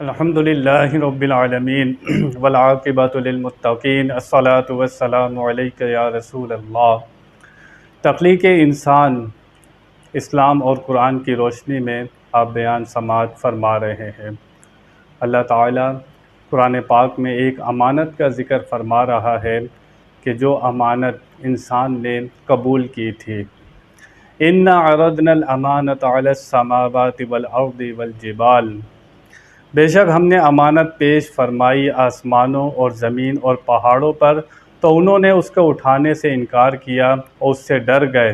अल्हम्दुलिल्लाहि रब्बिल आलमीन वल आक़िबतु लिल मुत्तक़ीन अस्सलातु वस्सलामु अलैका या रसूल अल्लाह। तख्लीक़ इंसान इस्लाम और कुरान की रोशनी में आप बयान समाअत फरमा रहे हैं। अल्लाह ताला कुरान पाक में एक अमानत का ज़िक्र फरमा रहा है कि जो अमानत इंसान ने कबूल की थी। इन्ना अरदनल अमानत अलस समावाति वल अर्दि वल जिबाल, बेशक हमने अमानत पेश फरमाई आसमानों और ज़मीन और पहाड़ों पर, तो उन्होंने उसको उठाने से इनकार किया और उससे डर गए,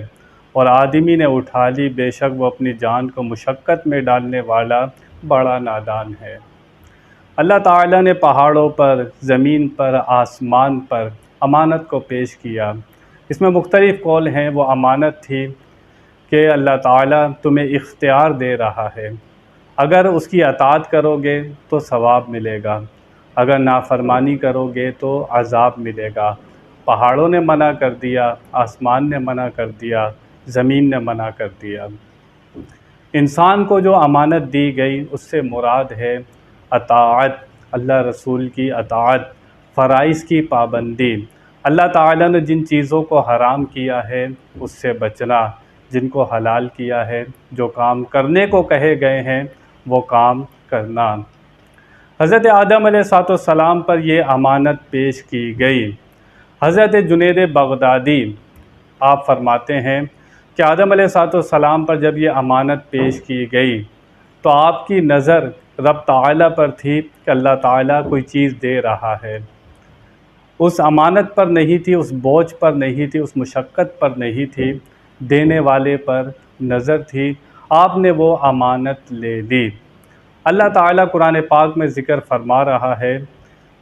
और आदमी ने उठा ली, बेशक वो अपनी जान को मुशक्क़त में डालने वाला बड़ा नादान है। अल्लाह ताला ने पहाड़ों पर, ज़मीन पर, आसमान पर अमानत को पेश किया। इसमें मुख्तलिफ़ कौल हैं। वो अमानत थी कि अल्लाह ताला तुम्हें इख्तियार दे रहा है, अगर उसकी अताअत करोगे तो सवाब मिलेगा, अगर नाफरमानी करोगे तो अज़ाब मिलेगा। पहाड़ों ने मना कर दिया, आसमान ने मना कर दिया, ज़मीन ने मना कर दिया। इंसान को जो अमानत दी गई उससे मुराद है अताअत, अल्लाह रसूल की अताअत, फ़राइज़ की पाबंदी, अल्लाह ताला ने जिन चीज़ों को हराम किया है उससे बचना, जिनको हलाल किया है, जो काम करने को कहे गए हैं वो काम करना। हज़रत आदम अलैहिस्सलाम पर ये अमानत पेश की गई। हज़रत जुनैद बगदादी आप फरमाते हैं कि आदम अलैहिस्सलाम पर जब ये अमानत पेश की गई तो आपकी नज़र रब ताला पर थी कि अल्लाह ताला कोई चीज़ दे रहा है। उस अमानत पर नहीं थी, उस बोझ पर नहीं थी, उस मुशक्क़त पर नहीं थी, देने वाले पर नज़र थी। आपने वो अमानत ले ली। अल्लाह ताला कुरान पाक में ज़िक्र फरमा रहा है।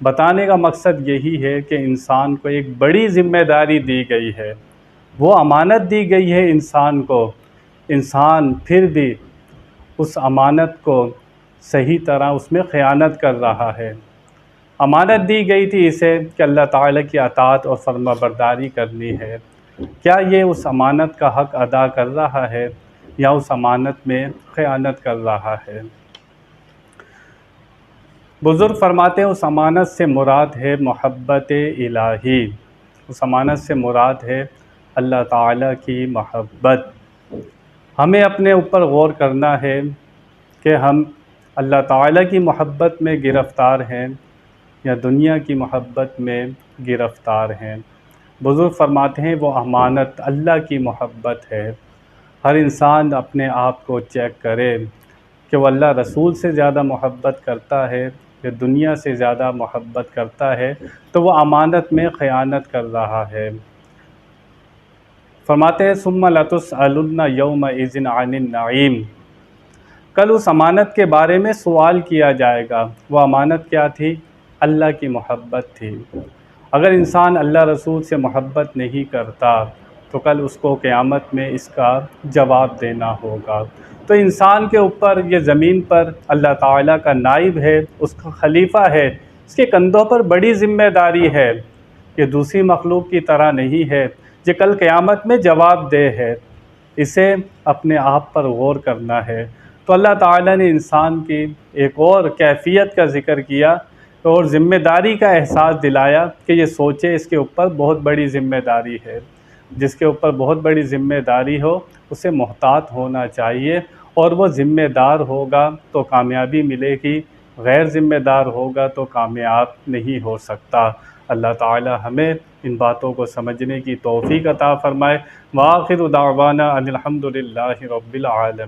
बताने का मकसद यही है कि इंसान को एक बड़ी ज़िम्मेदारी दी गई है, वो अमानत दी गई है इंसान को। इंसान फिर भी उस अमानत को सही तरह उसमें ख़यानत कर रहा है। अमानत दी गई थी इसे कि अल्लाह ताला की अताअत और फर्माबरदारी करनी है। क्या ये उस अमानत का हक़ अदा कर रहा है या उस अमानत में ख़यानत कर रहा है? बुज़ुर्ग फरमाते हैं उस अमानत से मुराद है मोहब्बत इलाही, उस अमानत से मुराद है अल्लाह ताला की मोहब्बत। हमें अपने ऊपर गौर करना है कि हम अल्लाह ताला की मोहब्बत में गिरफ़्तार हैं या दुनिया की मोहब्बत में गिरफ़्तार हैं। बुज़ुर्ग फरमाते हैं वो अमानत अल्लाह की मोहब्बत है। हर इंसान अपने आप को चेक करे कि वो अल्लाह रसूल से ज़्यादा मोहब्बत करता है या दुनिया से ज़्यादा मोहब्बत करता है, तो वो अमानत में ख़यानत कर रहा है। फरमाते हैं सुम्मा लतुसअलुन्ना यौमइज़िन अनिन नईम, कल उस अमानत के बारे में सवाल किया जाएगा। वो अमानत क्या थी? अल्लाह की मोहब्बत थी। अगर इंसान अल्लाह रसूल से मोहब्बत नहीं करता तो कल उसको क़यामत में इसका जवाब देना होगा। तो इंसान के ऊपर, ये ज़मीन पर अल्लाह ताला का नाइब है, उसका खलीफा है, इसके कंधों पर बड़ी ज़िम्मेदारी है। ये दूसरी मखलूक की तरह नहीं है जो कल क़यामत में जवाब दे है। इसे अपने आप पर गौर करना है। तो अल्लाह ताला ने इंसान की एक और कैफ़ियत का ज़िक्र किया और ज़िम्मेदारी का एहसास दिलाया कि ये सोचे इसके ऊपर बहुत बड़ी ज़िम्मेदारी है। जिसके ऊपर बहुत बड़ी ज़िम्मेदारी हो उसे मोहतात होना चाहिए, और वो ज़िम्मेदार होगा तो कामयाबी मिलेगी, गैर ज़िम्मेदार होगा तो कामयाब नहीं हो सकता। अल्लाह ताला हमें इन बातों को समझने की तौफ़ीक़ अता फ़रमाए। व आख़िरु दावाना अनिल हम्दुलिल्लाहि रब्बिल आलमीन।